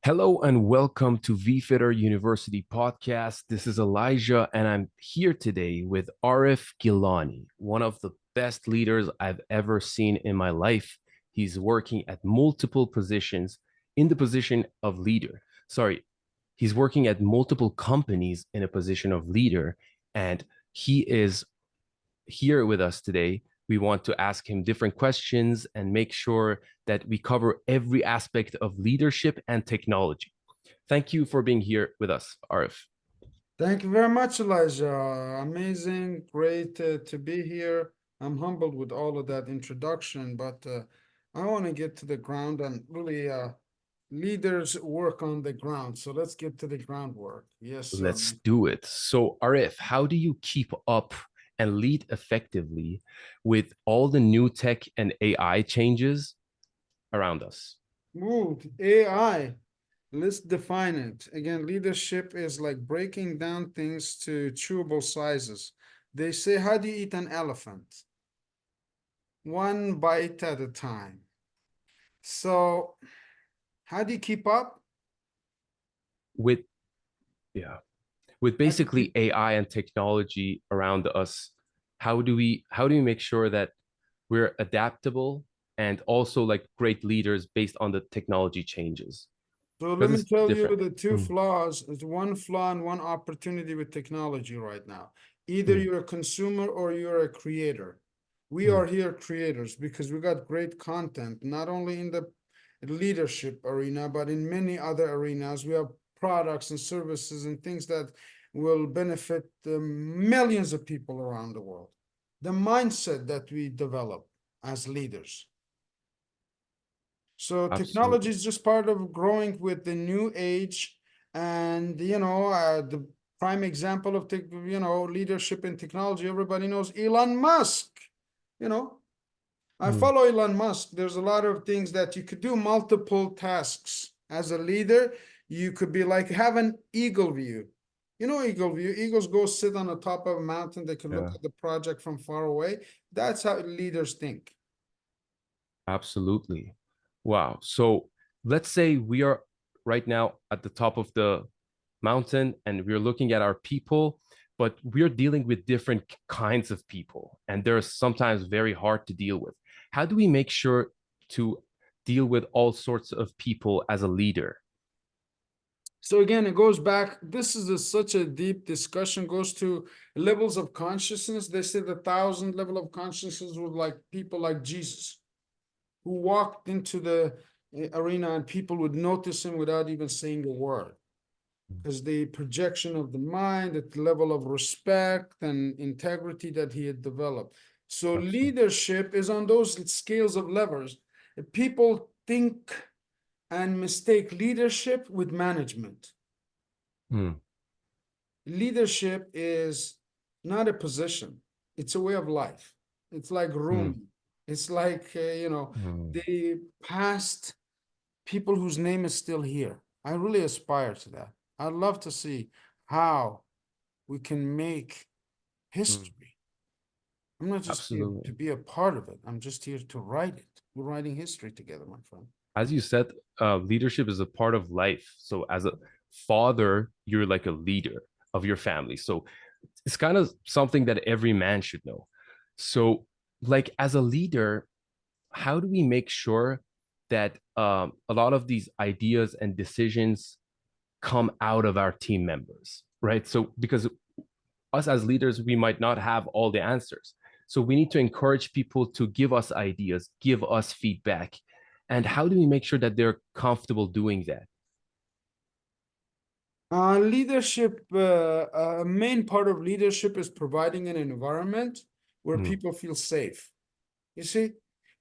Hello and welcome to VFitter University podcast. This is Elijah, and I'm here today with Arif Gilany, one of the best leaders I've ever seen in my life. He's working at multiple positions in the position of leader. Sorry, he's working at multiple companies in a position of leader, and he is here with us today. We want to ask him different questions and make sure that we cover every aspect of leadership and technology. Thank you for being here with us, Arif. Thank you very much, Elijah. Amazing, great to be here. I'm humbled with all of that introduction, but I want to get to the ground and really leaders work on the ground. So let's get to the groundwork. Yes, sir. Let's do it. So, Arif, how do you keep up and lead effectively with all the new tech and AI changes around us? Ooh, AI. Let's define it. Again, leadership is like breaking down things to chewable sizes. They say, how do you eat an elephant? One bite at a time. So, how do you keep up? With yeah, with How do you basically keep AI and technology around us, how do we make sure that we're adaptable and also like great leaders based on the technology changes? So let Because me it's tell you different. the two Mm, flaws. It's one flaw and one opportunity with technology right now. Either mm, you're a consumer or you're a creator. We mm. are here creators because we got great content, not only in the leadership arena, but in many other arenas. We have products and services and things that will benefit millions of people around the world. The mindset that we develop as leaders. So technology Absolutely. is just part of growing with the new age, and the prime example of leadership in technology. Everybody knows Elon Musk. You know, I Mm, follow Elon Musk. There's a lot of things that you could do multiple tasks as a leader. You could be like have an eagle view. You know, eagle view. Eagles go sit on the top of a mountain. They can look yeah, at the project from far away. That's how leaders think. absolutely. Wow. So let's say we are right now at the top of the mountain and we're looking at our people, but we're dealing with different kinds of people, and they're sometimes very hard to deal with. How do we make sure to deal with all sorts of people as a leader? So again, it goes back. This is such a deep discussion. Goes to levels of consciousness. They say the thousand level of consciousness was like people like Jesus, who walked into the arena and people would notice him without even saying a word, because the projection of the mind, at the level of respect and integrity that he had developed. So Absolutely. leadership is on those scales of levers. People think and mistake leadership with management. Mm, Leadership is not a position, it's a way of life. It's like mm, Rumi. It's like mm, the past people whose name is still here. I really aspire to that. I'd love to see how we can make mm. history. I'm not just here to Absolutely. be a part of it, I'm just here to write it. We're writing history together, my friend. As you said, leadership is a part of life. So as a father, you're like a leader of your family. So it's kind of something that every man should know. So, like as a leader, how do we make sure that a lot of these ideas and decisions come out of our team members, right? So, because us as leaders, we might not have all the answers. So, we need to encourage people to give us ideas, give us feedback. And how do we make sure that they're comfortable doing that? Leadership, a main part of leadership is providing an environment where Mm, people feel safe. You see,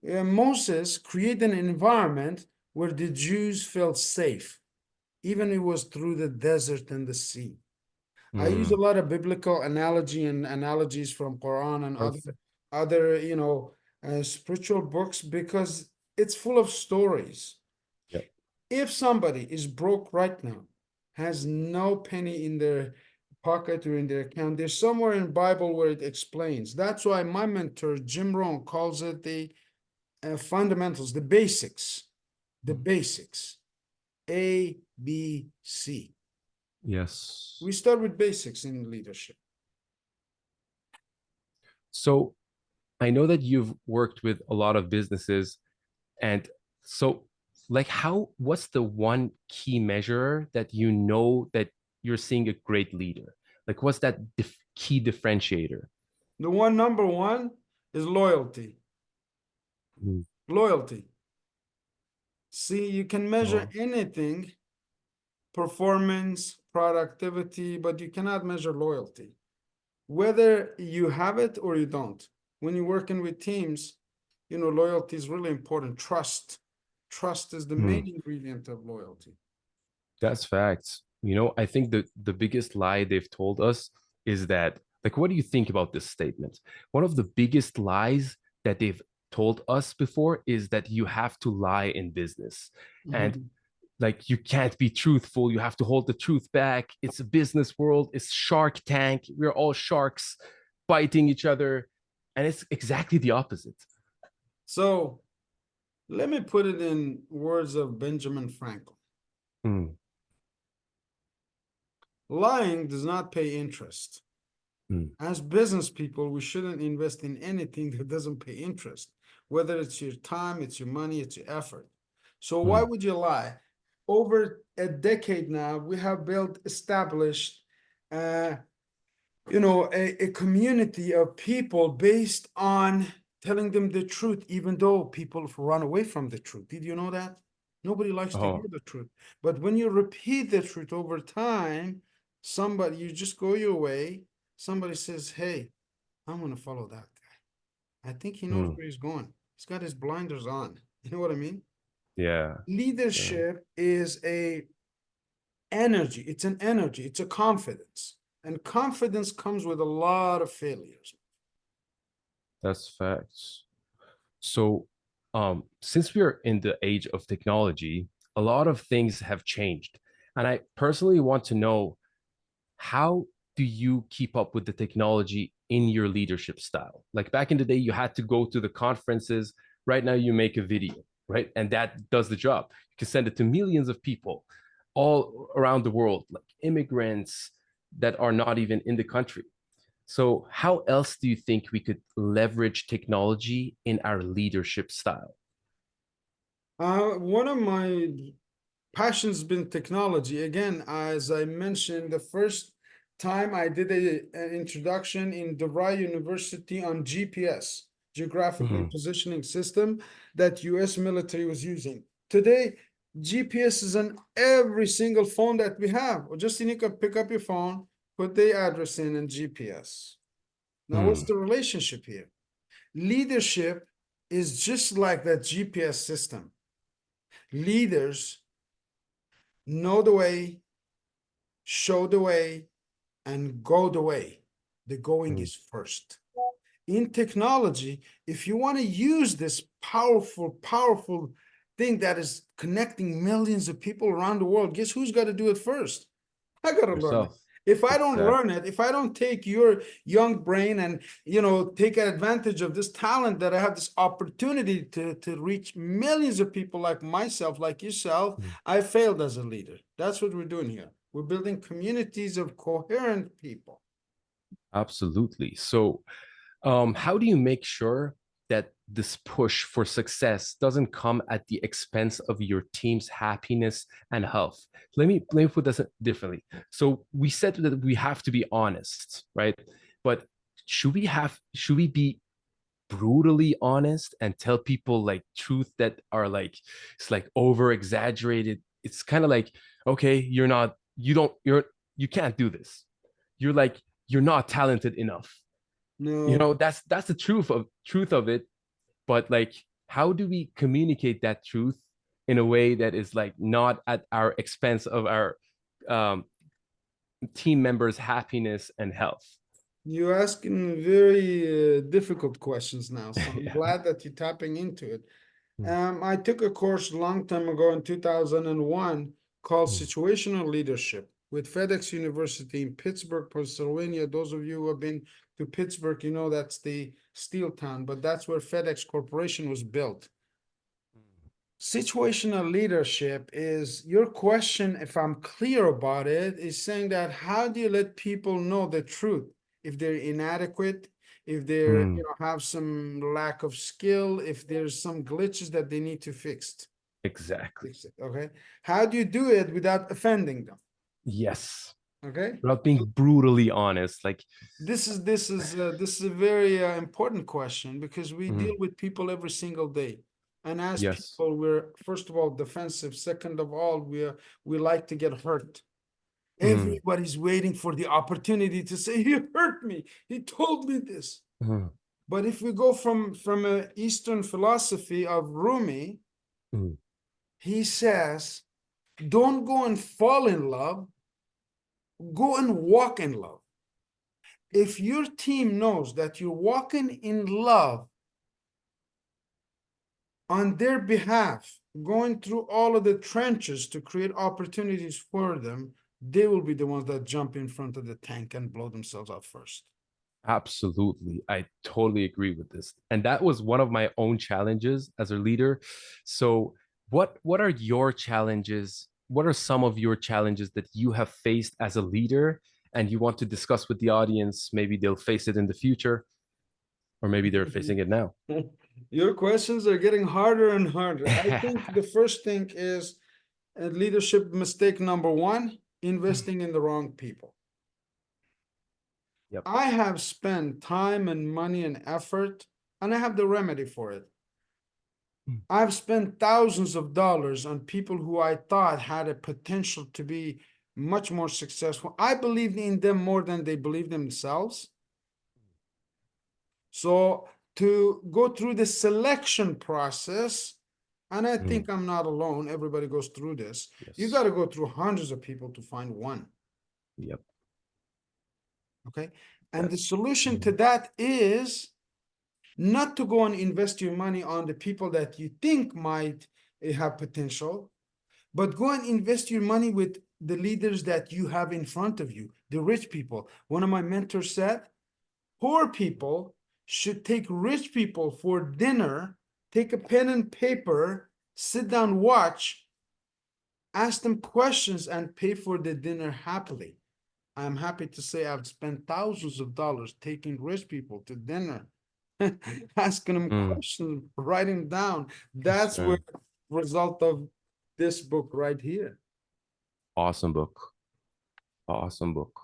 Moses created an environment where the Jews felt safe, even it was through the desert and the sea. I use a mm, lot of biblical analogy and analogies from Quran and perfect. other spiritual books because it's full of stories. Yep. If somebody is broke right now, has no penny in their pocket or in their account, there's somewhere in the Bible where it explains. That's why my mentor Jim Rohn calls it the fundamentals, the basics, the Mm, basics. A B, C. Yes. We start with basics in leadership. So I know that you've worked with a lot of businesses. And so, like, what's the one key measure that you know that you're seeing a great leader? Like, what's that key differentiator? The one number one is loyalty. Mm. Loyalty. See, you can measure Oh, anything, performance, productivity, but you cannot measure loyalty, whether you have it or you don't. When you're working with teams, loyalty is really important. Trust is the mm. main ingredient of loyalty. That's facts. I think the biggest lie they've told us is that, like, what do you think about this statement? One of the biggest lies that they've told us before is that you have to lie in business. And Mhm. like you can't be truthful, you have to hold the truth back. It's a business world, it's Shark Tank, we're all sharks fighting each other, and it's exactly the opposite. So let me put it in words of Benjamin Franklin. Mm, Lying does not pay interest. mm, As business people, we shouldn't invest in anything that doesn't pay interest, whether it's your time, it's your money, it's your effort. So why mm, would you lie? Over a decade now, we have established, uh, a community of people based on telling them the truth, even though people run away from the truth. Did you know that? Nobody likes to hear oh, the truth. But when you repeat the truth over time, you just go your way. Somebody says, hey, I'm going to follow that guy. I think he knows mm, where he's going. He's got his blinders on. You know what I mean? yeah, yeah, Leadership is it's an energy, it's a confidence. And confidence comes with a lot of failures. that's facts. So since we're in the age of technology, a lot of things have changed, and I personally want to know, how do you keep up with the technology in your leadership style? Like back in the day, you had to go to the conferences. Right now, you make a video, right? And that does the job. You can send it to millions of people all around the world, like immigrants that are not even in the country. So, how else do you think we could leverage technology in our leadership style? One of my passion's been technology. Again, as I mentioned, the first time I did an introduction in DeVry University on GPS, geographically Mm-hmm. positioning system that US military was using. Today, GPS is on every single phone that we have. Or just you need to pick up your phone, put the address in and GPS. Now, what's Hmm. the relationship here? Leadership is just like that GPS system. Leaders know the way, show the way, and go the way. The going Hmm. is first. In technology, if you want to use this powerful thing that is connecting millions of people around the world, guess who's got to do it first? I got to learn it. Yourself. If I don't learn Exactly. it, if I don't take your young brain and take advantage of this talent that I have, this opportunity to reach millions of people like myself, like yourself, Hmm. I failed as a leader. That's what we're doing here. We're building communities of coherent people. Absolutely. So, how do you make sure that this push for success doesn't come at the expense of your team's happiness and health? Let me put this differently. So we said that we have to be honest, right? But should we be brutally honest and tell people like truth that are like, it's like over exaggerated? It's kind of like, okay, you can't do this. You're like, you're not talented enough. No, That's the truth of it. But like, how do we communicate that truth in a way that is like not at our expense of our um, team members happiness and health? you're asking very difficult questions now, so I'm Yeah. glad that you're tapping into it. Mm, I took a course a long time ago in 2001 called mm, Situational Leadership with FedEx University in Pittsburgh, Pennsylvania. Those of you who have been to Pittsburgh, you know that's the steel town, but that's where FedEx Corporation was built. Situational leadership is your question, if I'm clear about it, is saying that how do you let people know the truth if they're inadequate, if they're, Mm, have some lack of skill, if there's some glitches that they need to exactly. fix it, okay? How do you do it without offending them? Yes. Okay? Without being brutally honest. Like, This is a very important question because we deal mm, with people every single day, and as yes. people, we're first of all defensive. Second of all, we like to get hurt. Mm, Everybody's waiting for the opportunity to say he hurt me. He told me this. mm, But if we go from a Eastern philosophy of Rumi, mm, he says, "Don't go and fall in love. Go and walk in love." If your team knows that you're walking in love on their behalf, going through all of the trenches to create opportunities for them, they will be the ones that jump in front of the tank and blow themselves up first. absolutely. I totally agree with this. And that was one of my own challenges as a leader. So, what are your challenges? What are some of your challenges that you have faced as a leader and you want to discuss with the audience? Maybe they'll face it in the future, or maybe they're facing it now. Your questions are getting harder and harder. I think the first thing is leadership mistake number one, investing in the wrong people. Yep. I have spent time and money and effort, and I have the remedy for it. I've spent thousands of dollars on people who I thought had a potential to be much more successful. I believed in them more than they believed themselves. So to go through the selection process, and I Mm, think I'm not alone, everybody goes through this. You got yes. to go through hundreds of people to find one. Yep. Okay. And the That's solution to mm, that is not to go and invest your money on the people that you think might have potential, but go and invest your money with the leaders that you have in front of you, the rich people. One of my mentors said, poor people should take rich people for dinner, take a pen and paper, sit down, watch, ask them questions, and pay for the dinner happily. I'm happy to say I've spent thousands of dollars taking rich people to dinner, asking them mm, questions, writing down. yes, That's where sir. result of this book right here. Awesome book. Awesome book.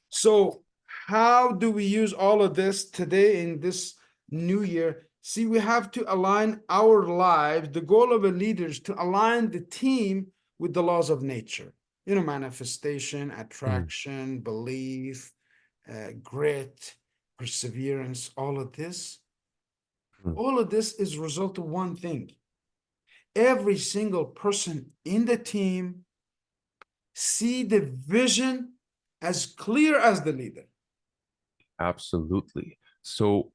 So how do we use all of this today in this new year? See, we have to align our lives. The goal of a leader is to align the team with the laws of nature. Manifestation, Mm, attraction, belief, grit, perseverance, all of this. mm, All of this is a result of one thing. Every single person in the team see the vision as clear as the leader. absolutely. So,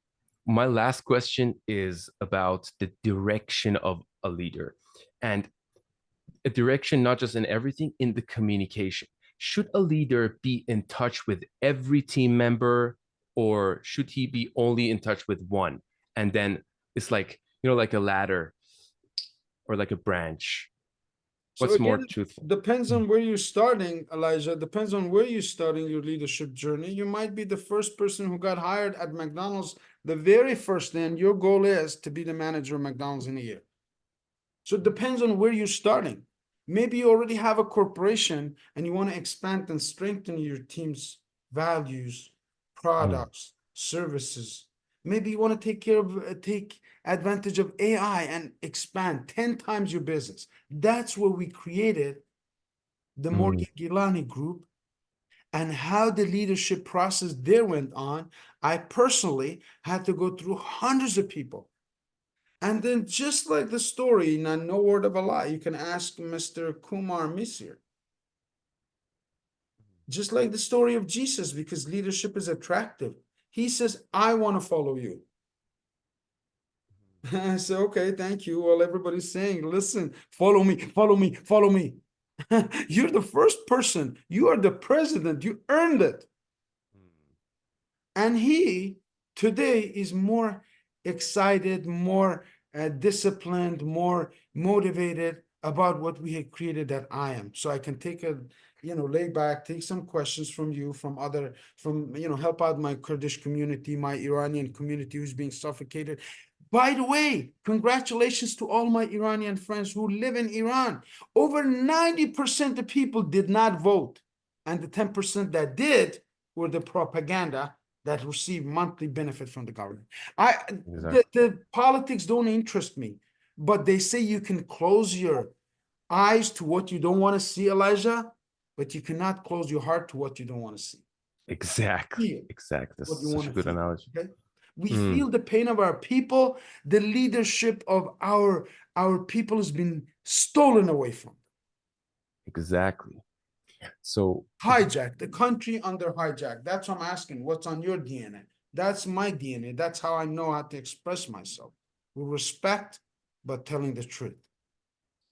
my last question is about the direction of a leader and a direction, not just in everything, in the communication. Should a leader be in touch with every team member, or should he be only in touch with one? And then it's like, like a ladder or like a branch. So What's more again, truthful? depends on where you're starting, Elijah. Depends on where you're starting your leadership journey. You might be the first person who got hired at McDonald's the very first day, and your goal is to be the manager of McDonald's in a year. So it depends on where you're starting. Maybe you already have a corporation and you want to expand and strengthen your team's values, Mm, products, services. Maybe you want to take advantage of AI and expand 10 times your business. That's where we created the mm, Morgan Gilani group, and how the leadership process there went on. I personally had to go through hundreds of people. And then, just like the story, no word of a lie, you can ask Mr. Kumar Misir. Just like the story of Jesus, because leadership is attractive. He says, I want to follow you. I say, okay, thank you. Well, everybody's saying, listen, follow me, follow me, follow me. You're the first person. You are the president. You earned it. And he today is more excited, more disciplined, more motivated about what we had created that I am. So I can take a, lay back, take some questions from you, help out my Kurdish community, my Iranian community who's being suffocated. By the way, congratulations to all my Iranian friends who live in Iran. Over 90% of people did not vote. And the 10% that did were the propaganda that receive monthly benefit from the government. Exactly. The politics don't interest me, but they say you can close your eyes to what you don't want to see, Elijah, but you cannot close your heart to what you don't want to see. Exactly. Feel Exactly. what That's you want such a to good feel. analogy. Okay. We Mm, feel the pain of our people. The leadership of our people has been stolen away from. exactly. So Hijack the country under hijack. That's what I'm asking. What's on your DNA? That's my DNA. That's how I know how to express myself with respect, but telling the truth.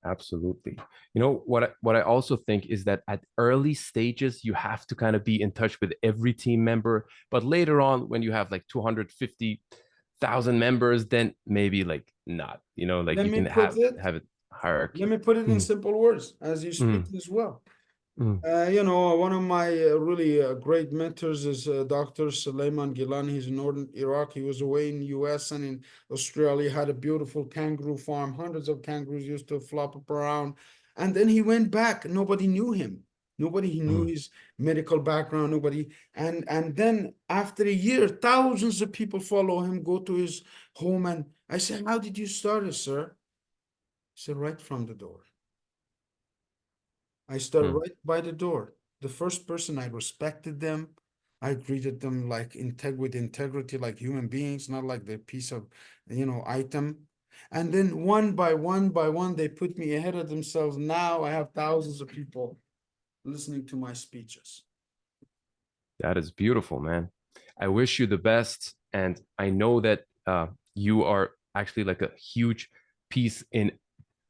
absolutely. You know what I also think is that at early stages you have to kind of be in touch with every team member, but later on when you have like 250,000 members, then maybe like not, like Let you me can put it. have it hierarchy. Let me put it in Mm, simple words as you speak mm, as well. mm, One of my really great mentors is Dr. Suleiman Gilani. He's in northern Iraq. He was away in US and in Australia, had a beautiful kangaroo farm. Hundreds of kangaroos used to flop up around. And then he went back. Nobody knew him. Nobody knew mm. his medical background. Nobody. And then after a year, thousands of people follow him, go to his home. And I said, how did you start it, sir? He said, right from the door. I started Mm. right by the door. The first person I respected them. I greeted them like with integrity, like human beings, not like the piece of, item. And then one by one, they put me ahead of themselves. Now I have thousands of people listening to my speeches. That is beautiful, man. I wish you the best. And I know that you are actually like a huge piece in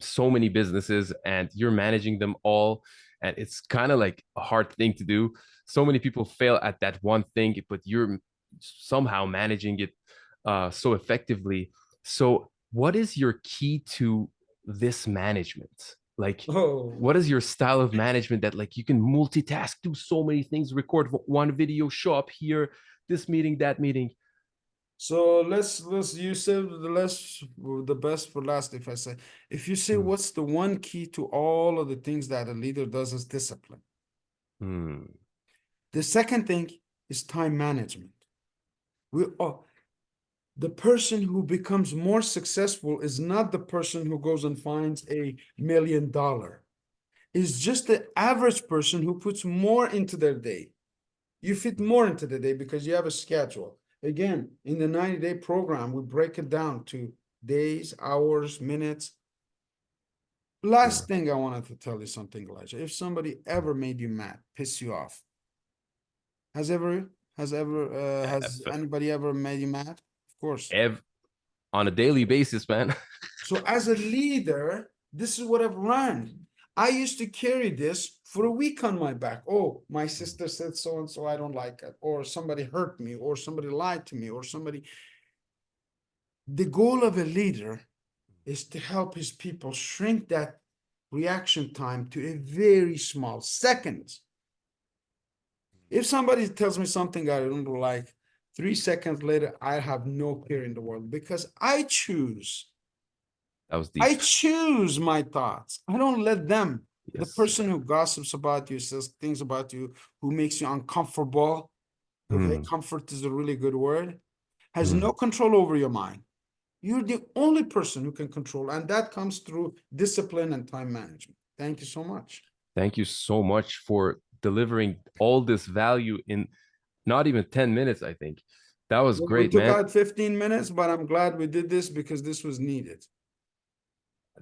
so many businesses and you're managing them all. And it's kind of like a hard thing to do. So many people fail at that one thing, but you're somehow managing it so effectively. So, what is your key to this management? Like, Oh, what is your style of management that like you can multitask, do so many things, record one video, show up here, this meeting, that meeting? so let's you said the best for last. If you say Hmm. what's the one key to all of the things that a leader does is discipline. Hmm. The second thing is time management. We all The person who becomes more successful is not the person who goes and finds $1 million. It's just the average person who puts more into their day. You fit more into the day because you have a schedule. Again, in the 90-day program, we break it down to days, hours, minutes. Yeah. Last thing I wanted to tell you something, Elijah. If somebody ever made you mad, piss you off, has ever has anybody ever made you mad? Of course. Ev- on a daily basis, man. So as a leader, this is what I've learned. I used to carry this for a week on my back. Oh, my sister said so and so, I don't like it. Or somebody hurt me, or somebody lied to me, or somebody. The goal of a leader is to help his people shrink that reaction time to a very small seconds. If somebody tells me something I don't like, 3 seconds later, I have no care in the world because That was I deep. choose my thoughts. I don't let them. The Yes. person who gossips about you, says things about you, who makes you uncomfortable, okay, Hmm. comfort is a really good word, has Hmm. no control over your mind. You're the only person who can control, and that comes through discipline and time management. Thank you so much. Thank you so much for delivering all this value in not even 10 minutes, I think. That was We great, took man. out 15 minutes, but I'm glad we did this because this was needed.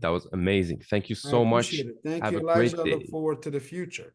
That was amazing. Thank you I so appreciate much. it. Thank Have you, a Elijah. great I look day. forward to the future.